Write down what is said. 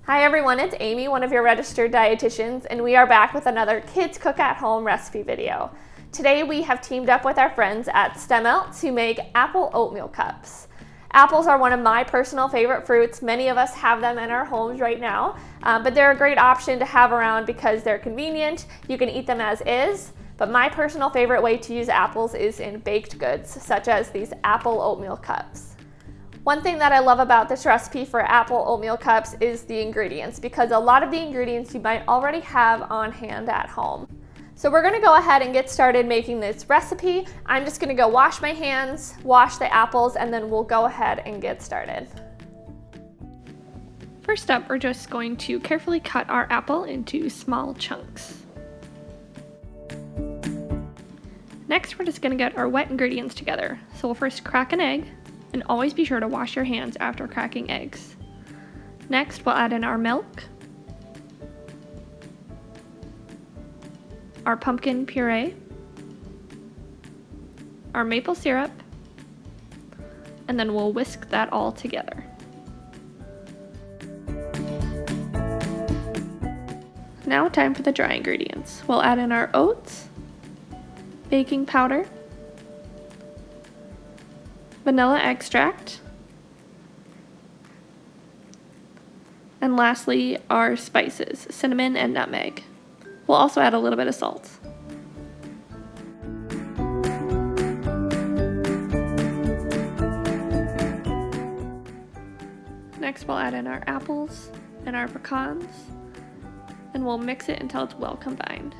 Hi everyone, it's Amy, one of your registered dietitians, and we are back with another Kids Cook at Home recipe video. Today we have teamed up with our friends at STEMelt to make Apple Oatmeal Cups. Apples are one of my personal favorite fruits. Many of us have them in our homes right now, but they're a great option to have around because they're convenient. You can eat them as is, but my personal favorite way to use apples is in baked goods, such as these Apple Oatmeal Cups. One thing that I love about this recipe for Apple Oatmeal Cups is the ingredients, because a lot of the ingredients you might already have on hand at home. So we're gonna go ahead and get started making this recipe. I'm just gonna go wash my hands, wash the apples, and then we'll go ahead and get started. First up, we're just going to carefully cut our apple into small chunks. Next, we're just gonna get our wet ingredients together. So we'll first crack an egg, and always be sure to wash your hands after cracking eggs. Next, we'll add in our milk, our pumpkin puree, our maple syrup, and then we'll whisk that all together. Now time for the dry ingredients. We'll add in our oats, baking powder, vanilla extract, and lastly our spices, cinnamon and nutmeg. We'll also add a little bit of salt. Next we'll add in our apples and our pecans, and we'll mix it until it's well combined.